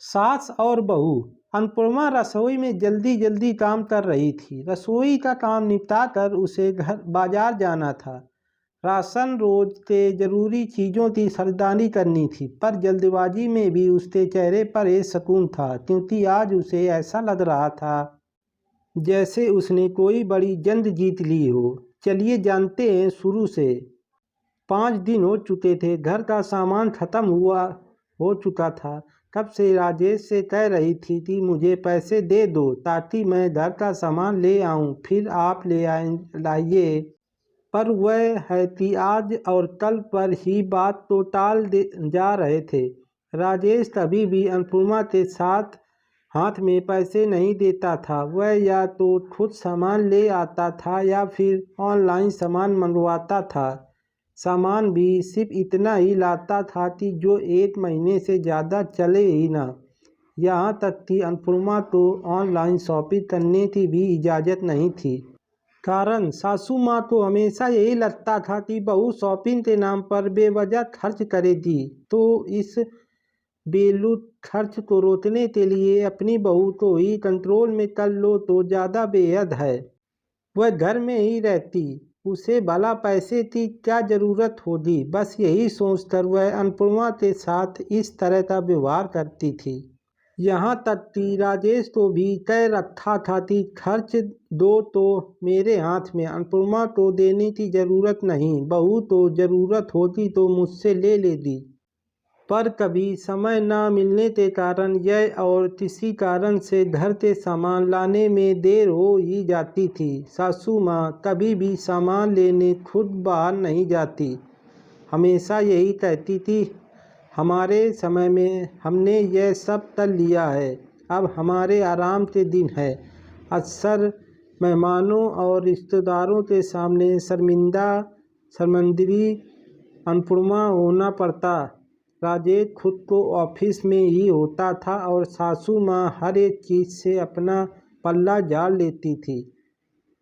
सास और बहू। अन्नपूर्णा रसोई में जल्दी जल्दी काम कर रही थी। रसोई का काम निपटा कर उसे घर बाजार जाना था। राशन रोज के जरूरी चीज़ों की खरीदारी करनी थी, पर जल्दबाजी में भी उसके चेहरे पर एक सुकून था, क्योंकि आज उसे ऐसा लग रहा था जैसे उसने कोई बड़ी जंग जीत ली हो। चलिए जानते हैं शुरू से। 5 दिन हो चुके थे, घर का सामान खत्म हो चुका था। तब से राजेश से कह रही थी कि मुझे पैसे दे दो ताकि मैं घर का सामान ले आऊं, फिर आप लाइए। पर वह है कि आज और कल पर ही बात तो टाल जा रहे थे। राजेश कभी भी अन्नपूर्णा के साथ हाथ में पैसे नहीं देता था। वह या तो खुद सामान ले आता था या फिर ऑनलाइन सामान मंगवाता था। सामान भी सिर्फ इतना ही लाता था कि जो 1 महीने से ज़्यादा चले ही ना। यहाँ तक कि अन्नपूर्णा को ऑनलाइन शॉपिंग करने की भी इजाज़त नहीं थी। कारण सासू माँ को हमेशा यही लगता था कि बहू शॉपिंग के नाम पर बेवजह खर्च करेगी, तो इस बेलूत खर्च को रोकने के लिए अपनी बहू को ही कंट्रोल में कर लो तो ज़्यादा बेहद है। वह घर में ही रहती, उसे भला पैसे की क्या ज़रूरत होगी। बस यही सोचकर वह अन्नपूर्णा के साथ इस तरह का व्यवहार करती थी। यहाँ तक कि राजेश को भी कह रखा था कि खर्च दो तो मेरे हाथ में, अन्नपूर्णा को देने की ज़रूरत नहीं, बहू तो ज़रूरत होती तो मुझसे ले लेती। पर कभी समय न मिलने के कारण यह और किसी कारण से घर के सामान लाने में देर हो ही जाती थी। सासू माँ कभी भी सामान लेने खुद बाहर नहीं जाती, हमेशा यही कहती थी, हमारे समय में हमने यह सब कर लिया है, अब हमारे आराम के दिन है। अक्सर मेहमानों और रिश्तेदारों के सामने शर्मिंदगी अन्नपूर्णा होना पड़ता। राजेश खुद को ऑफिस में ही होता था और सासू माँ हर एक चीज़ से अपना पल्ला झाड़ लेती थी,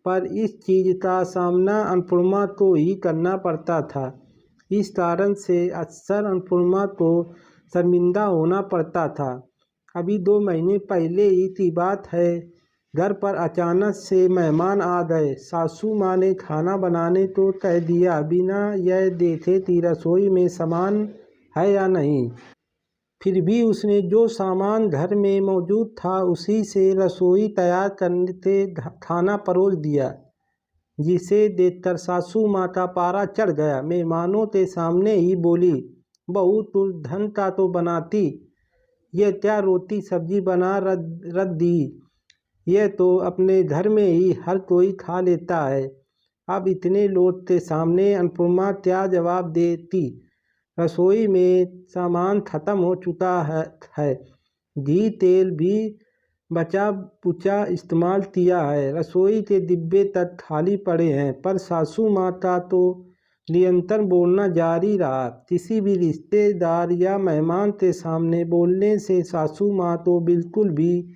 पर इस चीज़ का सामना अन्नपूर्णा को ही करना पड़ता था। इस कारण से अक्सर अन्नपूर्णा को शर्मिंदा होना पड़ता था। अभी 2 महीने पहले ही की बात है, घर पर अचानक से मेहमान आ गए। सासू माँ ने खाना बनाने को कह दिया, बिना यह देखे कि रसोई में सामान है या नहीं। फिर भी उसने जो सामान घर में मौजूद था उसी से रसोई तैयार करके खाना परोस दिया, जिसे देखकर सासू माँ का पारा चढ़ गया। मेहमानों के सामने ही बोली, बहू तू ढंग का तो बनाती, यह क्या रोटी सब्जी बना रख दी, यह तो अपने घर में ही हर कोई खा लेता है। अब इतने लोग के सामने अन्नपूर्णा क्या जवाब देती। रसोई में सामान ख़त्म हो चुका है, घी तेल भी बचा पुचा इस्तेमाल किया है, रसोई के डिब्बे तक खाली पड़े हैं। पर सासू माँ का तो निरंतर बोलना जारी रहा। किसी भी रिश्तेदार या मेहमान के सामने बोलने से सासू माँ तो बिल्कुल भी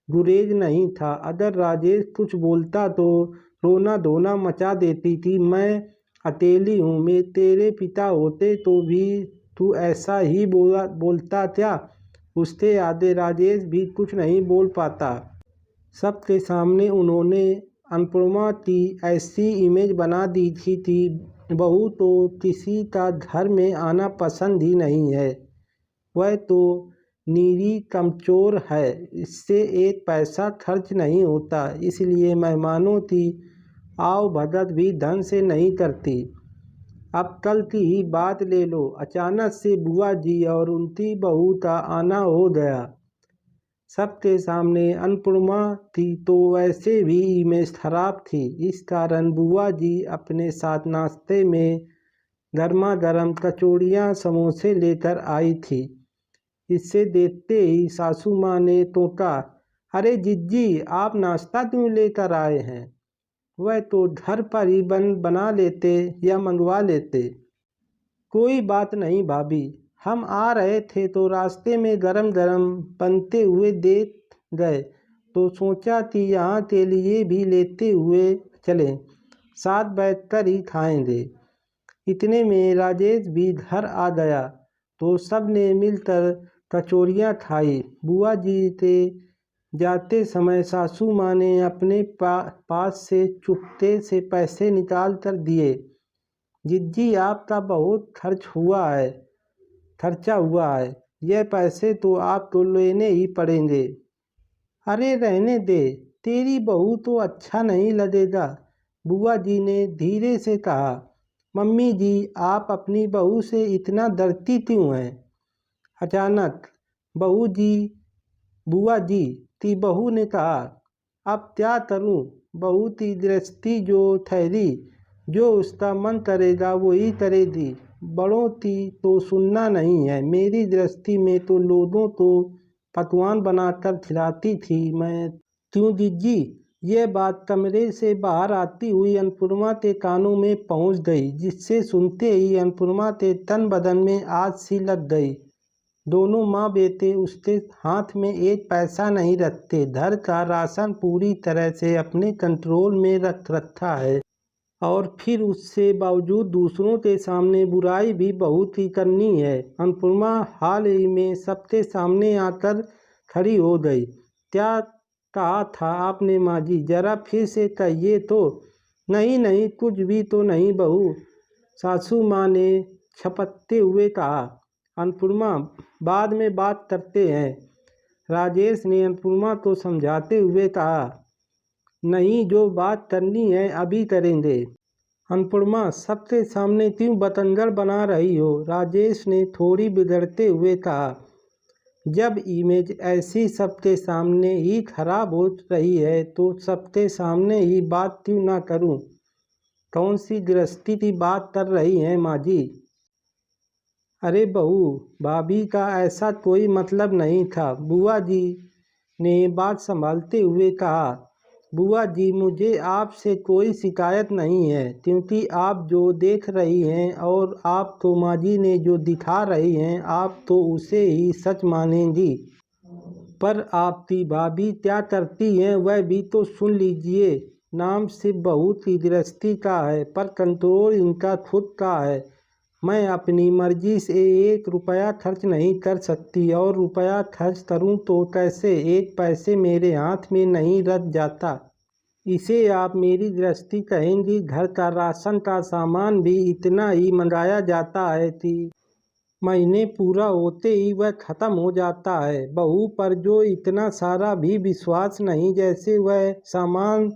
गुरेज नहीं था। अगर राजेश कुछ बोलता तो रोना धोना मचा देती थी। मैं अकेली हूँ, मैं तेरे पिता होते तो भी तू ऐसा ही बोलता क्या। उसके आगे राजेश भी कुछ नहीं बोल पाता। सबके सामने उन्होंने अन्नपूर्णा की ऐसी इमेज बना दी थी कि बहू तो किसी का घर में आना पसंद ही नहीं है, वह तो नीरी कमचोर है, इससे एक पैसा खर्च नहीं होता, इसलिए मेहमानों की आओ भगत भी ढंग से नहीं करती। अब कल की ही बात ले लो, अचानक से बुआ जी और उनकी बहू का आना हो गया। सबके सामने अन्नपूर्णा थी तो वैसे भी इमेज खराब थी। इस कारण बुआ जी अपने साथ नाश्ते में गर्मा गर्म कचौड़ियाँ समोसे लेकर आई थी। इसे देखते ही सासू माँ ने टोका, अरे जिज्जी आप नाश्ता क्यों लेकर आए हैं, वह तो घर पर ही बना लेते या मंगवा लेते। कोई बात नहीं भाभी, हम आ रहे थे तो रास्ते में गरम गरम बनते हुए देख गए तो सोचा कि यहाँ के लिए भी लेते हुए चलें, साथ बैठकर ही खाएंगे। इतने में राजेश भी घर आ गया तो सब ने मिलकर कचौरियाँ खाई। बुआ जी के जाते समय सासू माँ ने अपने पास से चुपके से पैसे निकाल कर दिए। जिज्जी आपका बहुत खर्चा हुआ है, यह पैसे तो आपको लेने ही पड़ेंगे। अरे रहने दे, तेरी बहू तो अच्छा नहीं लगेगा, बुआ जी ने धीरे से कहा। मम्मी जी, आप अपनी बहू से इतना डरती क्यों हैं? अचानक बुआ जी की बहू ने कहा। अब क्या करूं? बहू की दृष्टि जो ठहरी, जो उसका मन करेगा वही करेगी। बड़ों की तो सुनना नहीं है। मेरी दृष्टि में तो लोगों को पकवान बनाकर खिलाती थी मैं। क्यों जिज्जी? यह बात कमरे से बाहर आती हुई अन्नपूर्णा के कानों में पहुंच गई, जिससे सुनते ही अन्नपूर्णा के तन बदन में आग सी लग गई। दोनों माँ बेटे उसके हाथ में एक पैसा नहीं रखते। घर का राशन पूरी तरह से अपने कंट्रोल में रख रखा है, और फिर उससे बावजूद दूसरों के सामने बुराई भी बहुत ही करनी है। अन्नपूर्णा हाल ही में सबके सामने आकर खड़ी हो गई। क्या कहा था आपने माँ जी? जरा फिर से कहिए तो। नहीं, कुछ भी तो नहीं बहू, सासू माँ ने छपकते हुए कहा। अन्नपूर्णा, बाद में बात करते हैं, राजेश ने अन्नपूर्णा को समझाते हुए कहा। नहीं, जो बात करनी है अभी करेंगे। अन्नपूर्णा, सबके सामने क्यों बतंगड़ बना रही हो? राजेश ने थोड़ी बिगड़ते हुए कहा। जब इमेज ऐसी सबके सामने ही खराब हो रही है तो सबके सामने ही बात क्यों ना करूं? कौन सी गृहस्थी की बात कर रही हैं माँ जी? अरे बहू, भाभी का ऐसा कोई मतलब नहीं था, बुआ जी ने बात संभालते हुए कहा। बुआ जी, मुझे आपसे कोई शिकायत नहीं है, क्योंकि आप जो देख रही हैं और आप तो माँ जी ने जो दिखा रही हैं, आप तो उसे ही सच मानेंगी। पर आपकी भाभी क्या करती हैं वह भी तो सुन लीजिए। नाम सिर्फ बहू की दृष्टि का है, पर कंट्रोल इनका खुद का है। मैं अपनी मर्जी से 1 रुपया खर्च नहीं कर सकती, और रुपया खर्च करूं तो कैसे? एक पैसे मेरे हाथ में नहीं रख जाता। इसे आप मेरी दृष्टि कहेंगी? घर का राशन का सामान भी इतना ही मंगाया जाता है कि महीने पूरा होते ही वह खत्म हो जाता है। बहू पर जो इतना सारा भी विश्वास नहीं, जैसे वह सामान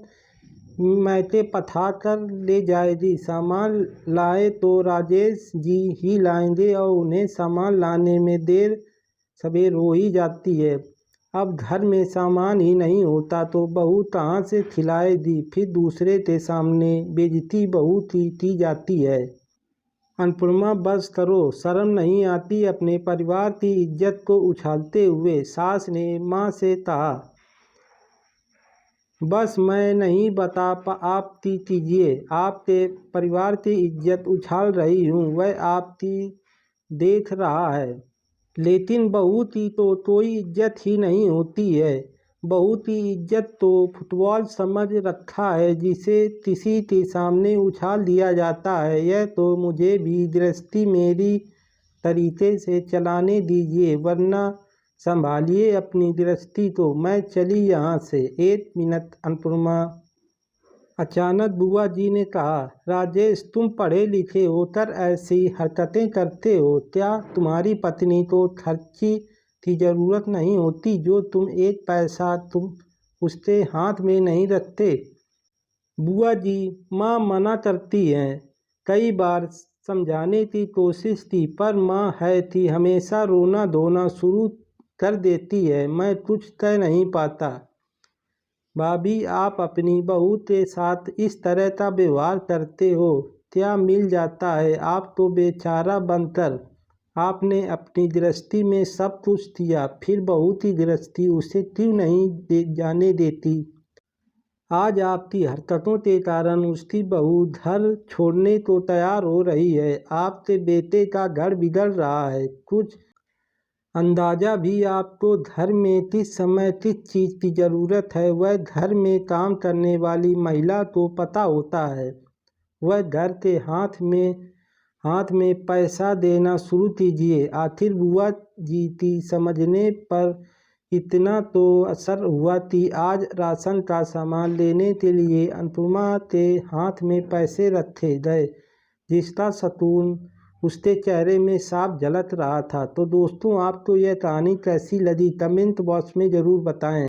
मैके पथा कर ले जाएगी। सामान लाए तो राजेश जी ही लाएंगे, और उन्हें सामान लाने में देर सवेर हो ही जाती है। अब घर में सामान ही नहीं होता तो बहू कहाँ से खिलाएगी? फिर दूसरे के सामने बेइज्जती बहू की जाती है। अन्नपूर्णा, बस करो, शर्म नहीं आती अपने परिवार की इज्जत को उछालते हुए? सास ने माँ से कहा। बस मैं नहीं बता आपकी कीजिए, आपके परिवार की इज्जत उछाल रही हूँ, वह आपकी देख रहा है। लेकिन बहू की तो कोई इज्जत ही नहीं होती है। बहू की इज्जत तो फुटबॉल समझ रखा है, जिसे किसी के सामने उछाल दिया जाता है। यह तो मुझे भी दृष्टि मेरी तरीके से चलाने दीजिए, वरना संभालिए अपनी दृष्टि को। मैं चली यहाँ से। 1 मिनट अन्नपूर्णा, अचानक बुआ जी ने कहा। राजेश, तुम पढ़े लिखे होकर ऐसी हरकतें करते हो क्या? तुम्हारी पत्नी को खर्ची की ज़रूरत नहीं होती, जो तुम 1 पैसा तुम उसके हाथ में नहीं रखते? बुआ जी, माँ मना करती हैं। कई बार समझाने की कोशिश की, पर माँ है कि हमेशा रोना धोना शुरू कर देती है। मैं कुछ कह नहीं पाता। भाभी, आप अपनी बहू के साथ इस तरह का व्यवहार करते हो, क्या मिल जाता है? आप तो बेचारा बनकर आपने अपनी गृहस्थी में सब कुछ किया, फिर बहू की गृहस्थी उसे क्यों नहीं जाने देती? आज आपकी हरकतों के कारण उसकी बहू घर छोड़ने को तैयार हो रही है। आपके बेटे का घर बिगड़ रहा है। कुछ अंदाज़ा भी आपको घर में किस समय किस चीज़ की ज़रूरत है, वह घर में काम करने वाली महिला को पता होता है। वह घर के हाथ में पैसा देना शुरू कीजिए। आखिर बुआ जी थी, समझने पर इतना तो असर हुआ थी। आज राशन का सामान लेने के लिए अनुपमा के हाथ में पैसे रखे गए, जिसका सुकून उसके चेहरे में साफ झलक रहा था। तो दोस्तों, आपको यह कहानी कैसी लगी कमेंट बॉक्स में ज़रूर बताएं।